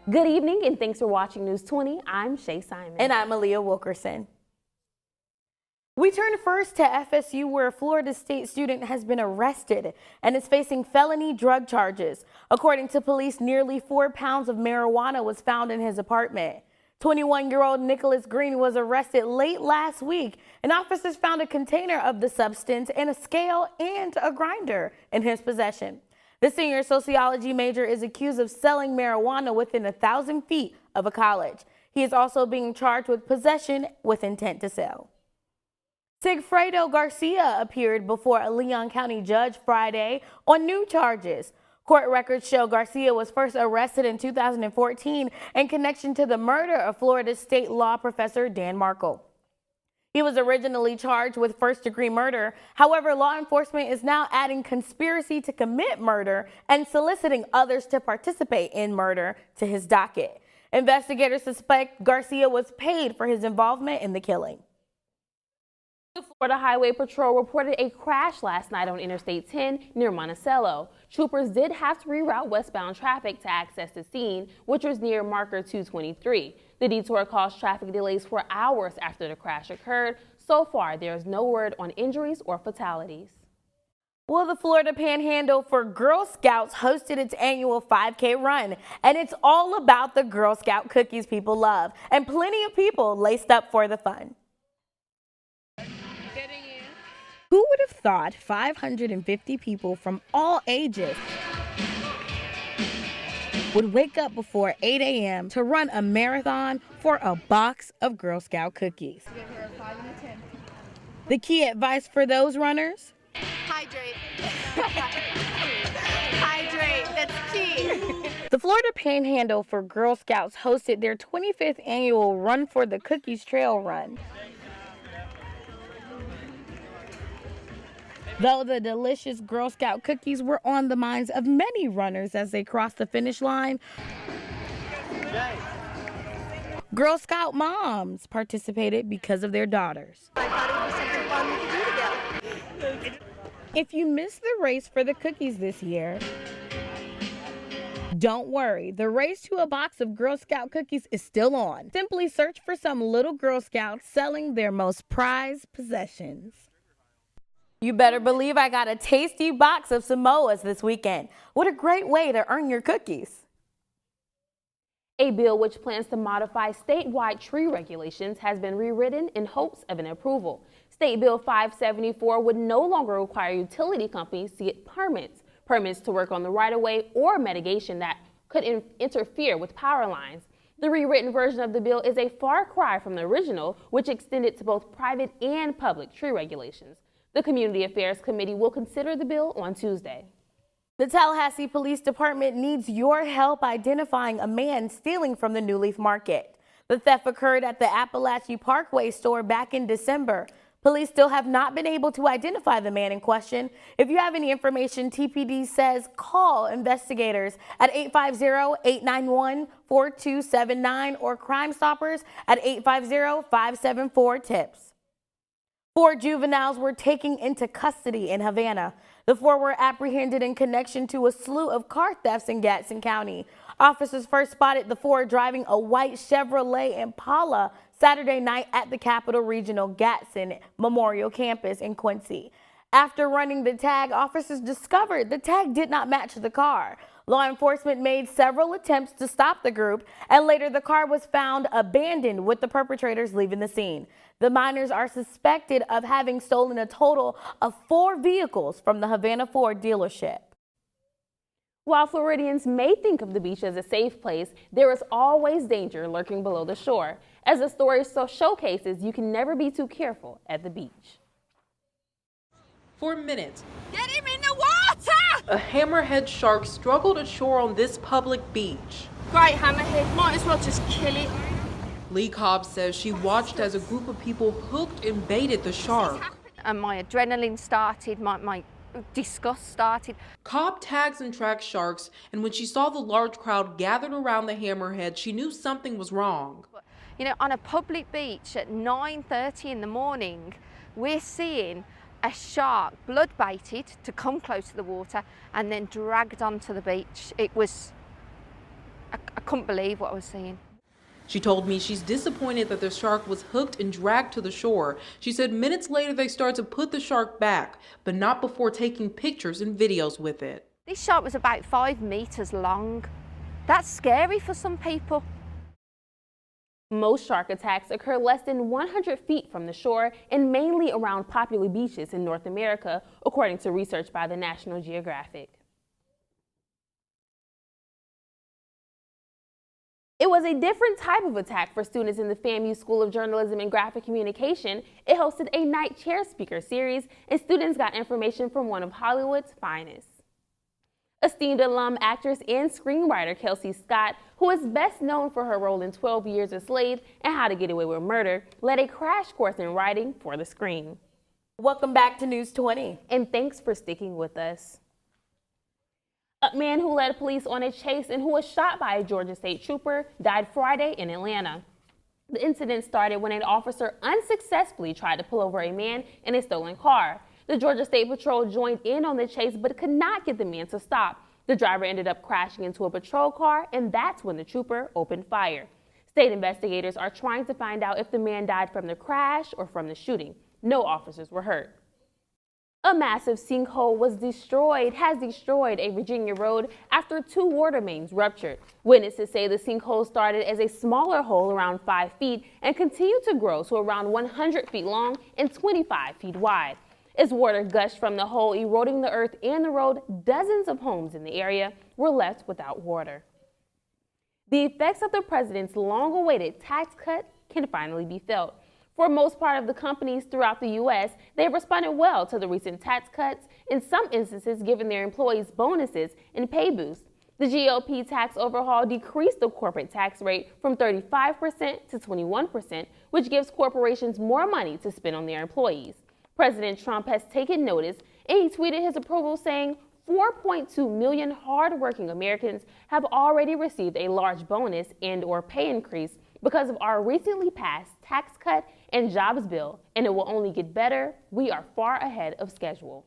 Good evening and thanks for watching News 20. I'm Shay Simon. And I'm Aaliyah Wilkerson. We turn first to FSU, where a Florida State student has been arrested and is facing felony drug charges. According to police, nearly 4 pounds of marijuana was found in his apartment. 21-year-old Nicholas Green was arrested late last week, and officers found a container of the substance and a scale and a grinder in his possession. The senior sociology major is accused of selling marijuana within 1,000 feet of a college. He is also being charged with possession with intent to sell. Sigfredo Garcia appeared before a Leon County judge Friday on new charges. Court records show Garcia was first arrested in 2014 in connection to the murder of Florida State law professor Dan Markle. He was originally charged with first-degree murder. However, law enforcement is now adding conspiracy to commit murder and soliciting others to participate in murder to his docket. Investigators suspect Garcia was paid for his involvement in the killing. The Florida Highway Patrol reported a crash last night on Interstate 10 near Monticello. Troopers did have to reroute westbound traffic to access the scene, which was near marker 223. The detour caused traffic delays for hours after the crash occurred. So far, there is no word on injuries or fatalities. Well, the Florida Panhandle for Girl Scouts hosted its annual 5K run, and it's all about the Girl Scout cookies people love, and plenty of people laced up for the fun. Who would have thought 550 people from all ages would wake up before 8 a.m. to run a marathon for a box of Girl Scout cookies? The key advice for those runners? Hydrate. Hydrate, that's key. The Florida Panhandle for Girl Scouts hosted their 25th annual Run for the Cookies Trail Run. Though the delicious Girl Scout cookies were on the minds of many runners as they crossed the finish line, Girl Scout moms participated because of their daughters. I thought it would be something fun we could do together. If you missed the race for the cookies this year, don't worry, the race to a box of Girl Scout cookies is still on. Simply search for some little Girl Scouts selling their most prized possessions. You better believe I got a tasty box of Samoas this weekend. What a great way to earn your cookies. A bill which plans to modify statewide tree regulations has been rewritten in hopes of an approval. State Bill 574 would no longer require utility companies to get permits to work on the right-of-way or mitigation that could interfere with power lines. The rewritten version of the bill is a far cry from the original, which extended to both private and public tree regulations. The Community Affairs Committee will consider the bill on Tuesday. The Tallahassee Police Department needs your help identifying a man stealing from the New Leaf Market. The theft occurred at the Appalachia Parkway store back in December. Police still have not been able to identify the man in question. If you have any information, TPD says call investigators at 850-891-4279 or Crime Stoppers at 850-574-TIPS. 4 juveniles were taken into custody in Havana. The 4 were apprehended in connection to a slew of car thefts in Gadsden County. Officers first spotted the 4 driving a white Chevrolet Impala Saturday night at the Capital Regional Gadsden Memorial Campus in Quincy. After running the tag, officers discovered the tag did not match the car. Law enforcement made several attempts to stop the group, and later the car was found abandoned with the perpetrators leaving the scene. The minors are suspected of having stolen a total of 4 vehicles from the Havana Ford dealership. While Floridians may think of the beach as a safe place, there is always danger lurking below the shore. As the story showcases, you can never be too careful at the beach. For minutes, Get him in the water! a hammerhead shark struggled ashore on this public beach. Great hammerhead, might as well just kill it. Lee Cobb says she watched as a group of people hooked and baited the shark. And my adrenaline started, my disgust started. Cobb tags and tracks sharks, and when she saw the large crowd gathered around the hammerhead, she knew something was wrong. You know, on a public beach at 9:30 in the morning, we're seeing a shark blood baited to come close to the water and then dragged onto the beach. It was I couldn't believe what I was seeing. She told me she's disappointed that the shark was hooked and dragged to the shore. She said minutes later they started to put the shark back, but not before taking pictures and videos with it. This shark was about 5 meters long. That's scary for some people. Most shark attacks occur less than 100 feet from the shore and mainly around popular beaches in North America, according to research by the National Geographic. It was a different type of attack for students in the FAMU School of Journalism and Graphic Communication. It hosted a night chair speaker series, and students got information from one of Hollywood's finest. Esteemed alum, actress, and screenwriter Kelsey Scott, who is best known for her role in 12 Years a Slave and How to Get Away with Murder, led a crash course in writing for the screen. Welcome back to News 20. And thanks for sticking with us. A man who led police on a chase and who was shot by a Georgia State trooper died Friday in Atlanta. The incident started when an officer unsuccessfully tried to pull over a man in a stolen car. The Georgia State Patrol joined in on the chase but could not get the man to stop. The driver ended up crashing into a patrol car, and that's when the trooper opened fire. State investigators are trying to find out if the man died from the crash or from the shooting. No officers were hurt. A massive sinkhole has destroyed a Virginia road after 2 water mains ruptured. Witnesses say the sinkhole started as a smaller hole around 5 feet and continued to grow to around 100 feet long and 25 feet wide. As water gushed from the hole, eroding the earth and the road, dozens of homes in the area were left without water. The effects of the president's long-awaited tax cut can finally be felt. For most part of the companies throughout the U.S., they have responded well to the recent tax cuts, in some instances giving their employees bonuses and pay boosts. The GOP tax overhaul decreased the corporate tax rate from 35% to 21%, which gives corporations more money to spend on their employees. President Trump has taken notice, and he tweeted his approval saying 4.2 million hardworking Americans have already received a large bonus and/or pay increase because of our recently passed tax cut and jobs bill, and it will only get better. We are far ahead of schedule.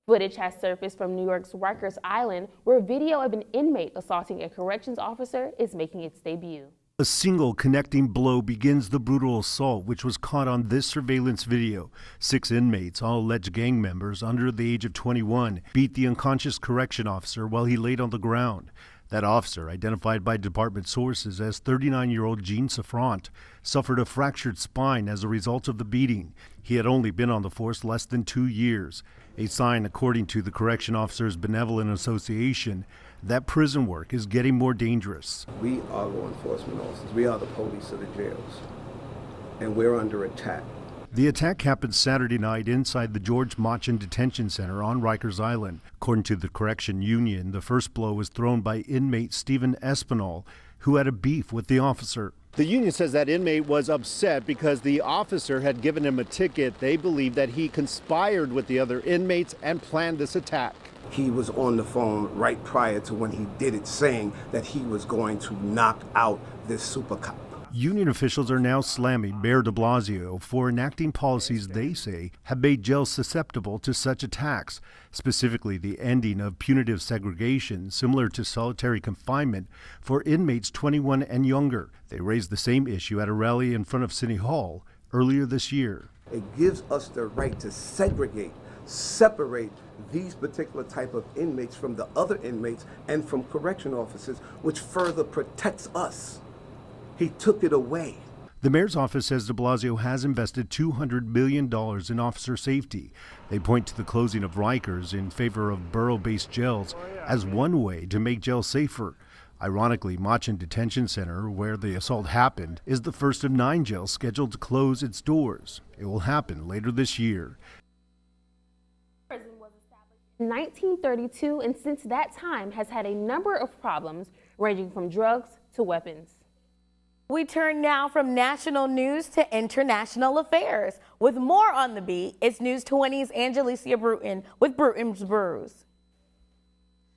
Footage has surfaced from New York's Rikers Island, where video of an inmate assaulting a corrections officer is making its debut. A single connecting blow begins the brutal assault, which was caught on this surveillance video. 6 inmates, all alleged gang members under the age of 21, beat the unconscious correction officer while he laid on the ground. That officer, identified by department sources as 39-year-old Gene Safrant, suffered a fractured spine as a result of the beating. He had only been on the force less than 2 years, a sign, according to the Correction Officers Benevolent Association, that prison work is getting more dangerous. We are law enforcement officers. We are the police of the jails, and we're under attack. The attack happened Saturday night inside the George Machen Detention Center on Rikers Island. According to the Correction Union, the first blow was thrown by inmate Stephen Espinal, who had a beef with the officer. The union says that inmate was upset because the officer had given him a ticket. They believe that he conspired with the other inmates and planned this attack. He was on the phone right prior to when he did it, saying that he was going to knock out this super cop. Union officials are now slamming Mayor de Blasio for enacting policies they say have made jails susceptible to such attacks, specifically the ending of punitive segregation similar to solitary confinement for inmates 21 and younger. They raised the same issue at a rally in front of City Hall earlier this year. It gives us the right to separate these particular type of inmates from the other inmates and from correction officers, which further protects us. He took it away. The mayor's office says de Blasio has invested $200 million in officer safety. They point to the closing of Rikers in favor of borough-based jails as one way to make jails safer. Ironically, Machen Detention Center, where the assault happened, is the first of 9 jails scheduled to close its doors. It will happen later this year. Prison was established in 1932, and since that time has had a number of problems ranging from drugs to weapons. We turn now from national news to international affairs. With more on the beat, it's News 20's Angelicia Bruton with Bruton's Brews.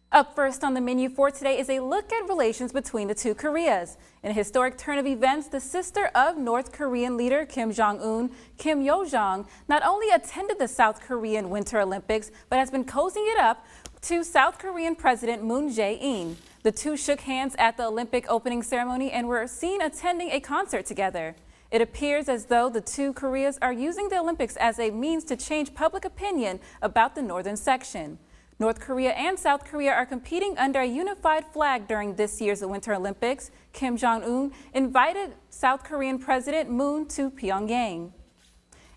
Up first on the menu for today is a look at relations between the two Koreas. In a historic turn of events, the sister of North Korean leader Kim Jong-un, Kim Yo-jong, not only attended the South Korean Winter Olympics, but has been cozying it up to South Korean President Moon Jae-in. The two shook hands at the Olympic opening ceremony and were seen attending a concert together. It appears as though the two Koreas are using the Olympics as a means to change public opinion about the northern section. North Korea and South Korea are competing under a unified flag during this year's Winter Olympics. Kim Jong-un invited South Korean President Moon to Pyongyang.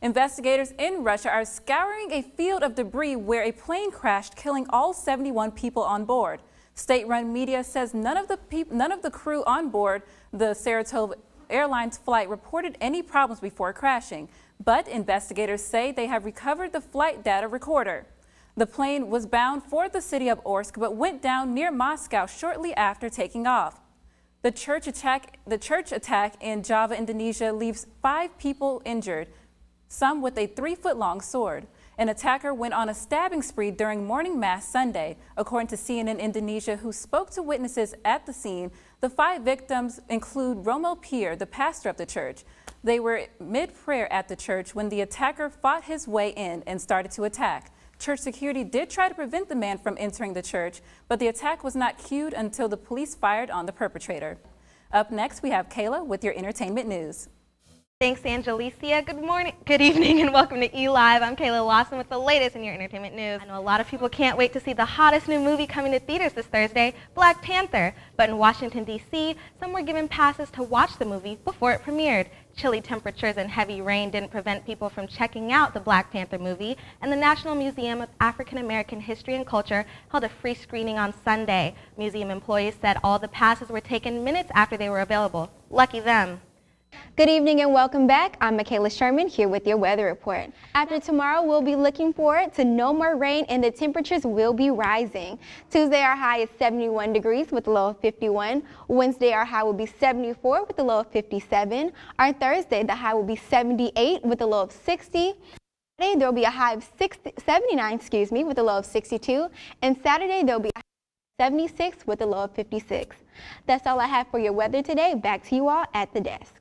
Investigators in Russia are scouring a field of debris where a plane crashed, killing all 71 people on board. State-run media says none of the crew on board the Saratov Airlines flight reported any problems before crashing, but investigators say they have recovered the flight data recorder. The plane was bound for the city of Orsk but went down near Moscow shortly after taking off. The church attack in Java, Indonesia leaves 5 people injured, some with a 3-foot-long sword. An attacker went on a stabbing spree during morning mass Sunday. According to CNN Indonesia, who spoke to witnesses at the scene, the 5 victims include Romo Pier, the pastor of the church. They were mid-prayer at the church when the attacker fought his way in and started to attack. Church security did try to prevent the man from entering the church, but the attack was not cued until the police fired on the perpetrator. Up next, we have Kayla with your entertainment news. Thanks, Angelicia. Good morning, good evening, and welcome to eLive. I'm Kayla Lawson with the latest in your entertainment news. I know a lot of people can't wait to see the hottest new movie coming to theaters this Thursday, Black Panther. But in Washington, D.C., some were given passes to watch the movie before it premiered. Chilly temperatures and heavy rain didn't prevent people from checking out the Black Panther movie, and the National Museum of African American History and Culture held a free screening on Sunday. Museum employees said all the passes were taken minutes after they were available. Lucky them. Good evening and welcome back. I'm Michaela Sherman here with your weather report. After tomorrow, we'll be looking forward to no more rain and the temperatures will be rising. Tuesday, our high is 71 degrees with a low of 51. Wednesday, our high will be 74 with a low of 57. Our Thursday, the high will be 78 with a low of 60. Friday, there will be a high of 79 with a low of 62. And Saturday, there will be a high of 76 with a low of 56. That's all I have for your weather today. Back to you all at the desk.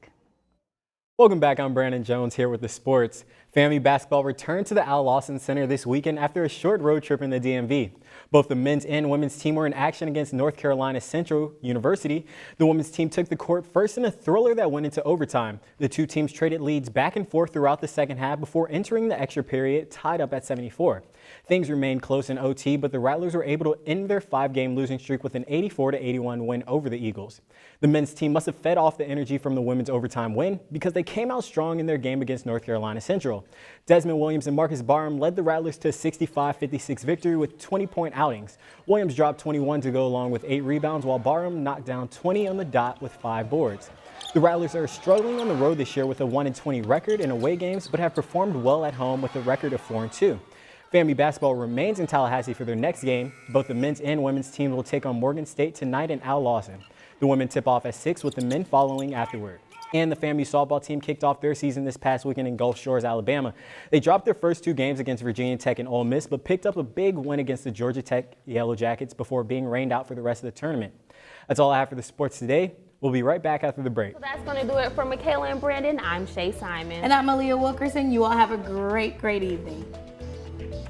Welcome back. I'm Brandon Jones here with the sports. FAMU basketball returned to the Al Lawson Center this weekend after a short road trip in the DMV. Both the men's and women's team were in action against North Carolina Central University. The women's team took the court first in a thriller that went into overtime. The two teams traded leads back and forth throughout the second half before entering the extra period tied up at 74. Things remained close in OT, but the Rattlers were able to end their 5-game losing streak with an 84-81 win over the Eagles. The men's team must have fed off the energy from the women's overtime win because they came out strong in their game against North Carolina Central. Desmond Williams and Marcus Barham led the Rattlers to a 65-56 victory with 20-point outings. Williams dropped 21 to go along with 8 rebounds, while Barham knocked down 20 on the dot with 5 boards. The Rattlers are struggling on the road this year with a 1-20 record in away games, but have performed well at home with a record of 4-2. FAMU basketball remains in Tallahassee for their next game. Both the men's and women's teams will take on Morgan State tonight in Al Lawson. The women tip off at 6 with the men following afterward. And the FAMU softball team kicked off their season this past weekend in Gulf Shores, Alabama. They dropped their first 2 games against Virginia Tech and Ole Miss, but picked up a big win against the Georgia Tech Yellow Jackets before being rained out for the rest of the tournament. That's all I have for the sports today. We'll be right back after the break. So that's going to do it for Michaela and Brandon. I'm Shay Simon. And I'm Aaliyah Wilkerson. You all have a great evening.